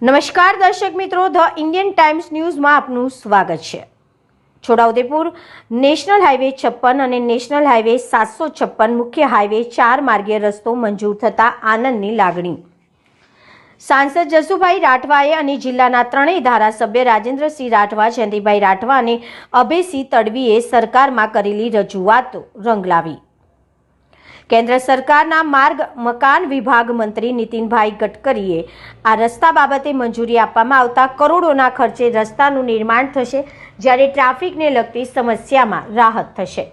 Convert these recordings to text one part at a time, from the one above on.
નમસ્કાર દર્શક મિત્રો, ધ ઇન્ડિયન ટાઈમ્સ ન્યૂઝમાં આપનું સ્વાગત છે। છોટાઉદેપુર નેશનલ હાઈવે 56 અને નેશનલ હાઈવે 756 મુખ્ય હાઈવે 4 માર્ગીય રસ્તો મંજૂર થતા આનંદની લાગણી। સાંસદ જસુભાઈ રાઠવાએ અને જિલ્લાના ત્રણેય ધારાસભ્ય રાજેન્દ્રસિંહ રાઠવા, જયંતિભાઈ રાઠવા અને અભયસિંહ તડવીએ સરકારમાં કરેલી રજૂઆતો રંગ લાવી। કેન્દ્ર સરકારના માર્ગ મકાન વિભાગ મંત્રી નીતિનભાઈ ગડકરીએ આ રસ્તા બાબતે મંજૂરી આપવામાં આવતા કરોડોના ખર્ચે રસ્તાનું નિર્માણ થશે, જ્યારે ટ્રાફિકને લગતી સમસ્યામાં રાહત થશે।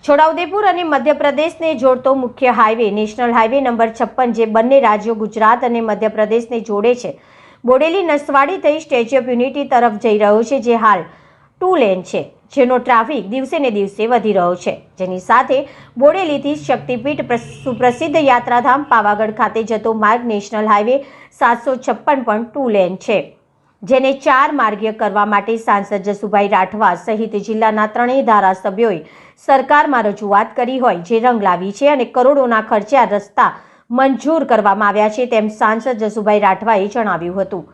છોટાઉદેપુર અને મધ્યપ્રદેશને જોડતો મુખ્ય હાઈવે નેશનલ હાઈવે નંબર 56, જે બંને રાજ્યો ગુજરાત અને મધ્યપ્રદેશને જોડે છે, બોડેલી નસવાડી થઈ સ્ટેચ્યુ ઓફ યુનિટી તરફ જઈ રહ્યો છે, જે હાલ 2 લેન છે, જેનો ટ્રાફિક દિવસે ને દિવસે વધી રહ્યો છે। જેની સાથે બોડેલીથી શક્તિપીઠ સુપ્રસિદ્ધ યાત્રાધામ પાવાગઢ ખાતે જતો માર્ગ નેશનલ હાઈવે 756 પણ 2 લેન છે, જેને 4 માર્ગીય કરવા માટે સાંસદ જસુભાઈ રાઠવા સહિત જિલ્લાના ત્રણેય ધારાસભ્યોએ સરકારમાં રજૂઆત કરી હોય, જે રંગ લાવી છે અને કરોડોના ખર્ચે આ રસ્તા મંજૂર કરવામાં આવ્યા છે, તેમ સાંસદ જસુભાઈ રાઠવાએ જણાવ્યું હતું।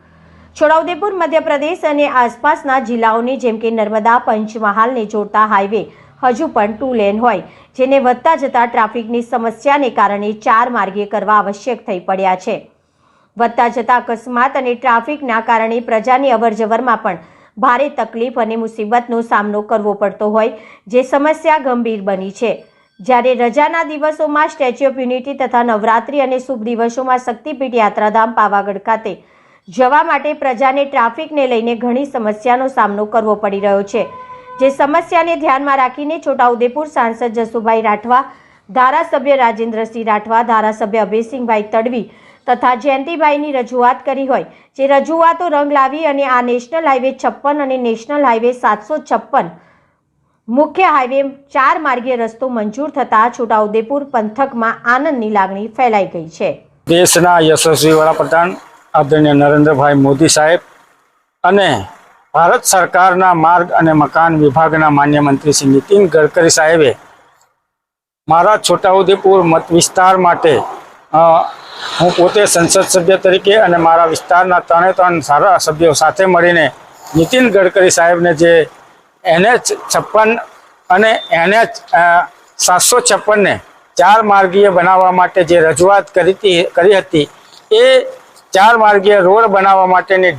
છોટાઉદેપુર મધ્યપ્રદેશ અને આસપાસના જિલ્લાઓને જેમ કે નર્મદા, પંચમહાલને જોડતા હાઈવે હજુ પણ 2 લેન હોય, જેને વધતા જતા ટ્રાફિકની સમસ્યાને કારણે 4 માર્ગીય કરવા આવશ્યક થઈ પડ્યા છે। વધતા જતા અકસ્માત અને ટ્રાફિકના કારણે પ્રજાની અવરજવરમાં પણ ભારે તકલીફ અને મુસીબતનો સામનો કરવો પડતો હોય, જે સમસ્યા ગંભીર બની છે। જ્યારે રજાના દિવસોમાં સ્ટેચ્યુ ઓફ યુનિટી તથા નવરાત્રી અને શુભ દિવસોમાં શક્તિપીઠ યાત્રાધામ પાવાગઢ ખાતે જવા માટે પ્રજાને ટ્રાફિકને લઈને ઘણી સમસ્યાનો સામનો કરવો પડી રહ્યો છે, જે સમસ્યાને ધ્યાનમાં રાખીને છોટાઉદેપુર સાંસદ જસુભાઈ રાઠવા, ધારાસભ્ય રાજેન્દ્રસિંહ રાઠવા, ધારાસભ્ય અભયસિંહભાઈ તડવી તથા જયંતિભાઈની રજૂઆત કરી હોય, જે રજૂઆતો રંગ લાવી અને આ નેશનલ હાઈવે 56 અને નેશનલ હાઈવે 756 મુખ્ય હાઈવે 4 માર્ગીય રસ્તો મંજૂર થતા છોટાઉદેપુર પંથકમાં આનંદની લાગણી ફેલાઈ ગઈ છે। દેશના યશસ્વી વડાપ્રધાન આદરણીય નરેન્દ્રભાઈ મોદી સાહેબ અને ભારત સરકારના માર્ગ અને મકાન વિભાગના માન્ય મંત્રી શ્રી નીતિન ગડકરી સાહેબે મારા છોટાઉદેપુર મત વિસ્તાર માટે હું પોતે સંસદ સભ્ય તરીકે અને મારા વિસ્તારના 3 સારા સભ્યો સાથે મળીને નીતિન ગડકરી સાહેબને જે NH 56 અને NH 756 ને 4 માર્ગીય બનાવવા માટે જે રજૂઆત કરી હતી, એ 4 માર્ગીય રોડ બનાવવા માટેની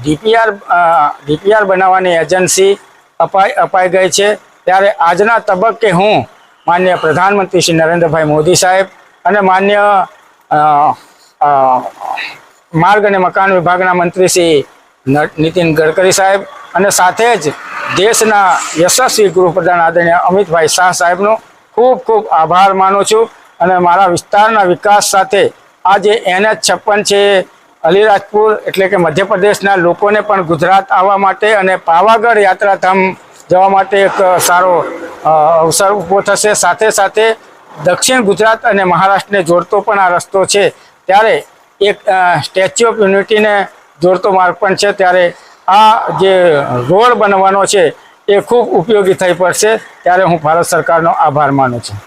DPR બનાવવાની એજન્સી અપાઈ ગઈ છે। ત્યારે આજના તબક્કે હું માન્ય પ્રધાનમંત્રી શ્રી નરેન્દ્રભાઈ મોદી સાહેબ અને માન્ય માર્ગ અને મકાન વિભાગના મંત્રી શ્રી નીતિન ગડકરી સાહેબ અને સાથે જ દેશના યશસ્વી ગૃહપ્રધાન આદરણીય અમિતભાઈ શાહ સાહેબનો ખૂબ ખૂબ આભાર માનું છું। અને મારા વિસ્તારના વિકાસ સાથે આ જે NH 56 છે, અલીરાજપુર એટલે કે મધ્યપ્રદેશના લોકોને પણ ગુજરાત આવવા માટે અને પાવાગઢ યાત્રાધામ જવા માટે એક સારો અવસર ઊભો થશે। સાથે સાથે દક્ષિણ ગુજરાત અને મહારાષ્ટ્રને જોડતો પણ આ રસ્તો છે, ત્યારે એક સ્ટેચ્યુ ઓફ યુનિટીને જોડતો માર્ગ પણ છે, ત્યારે આ જે રોડ બનવાનો છે એ ખૂબ ઉપયોગી થઈ પડશે। ત્યારે હું ભારત સરકારનો આભાર માનું છું।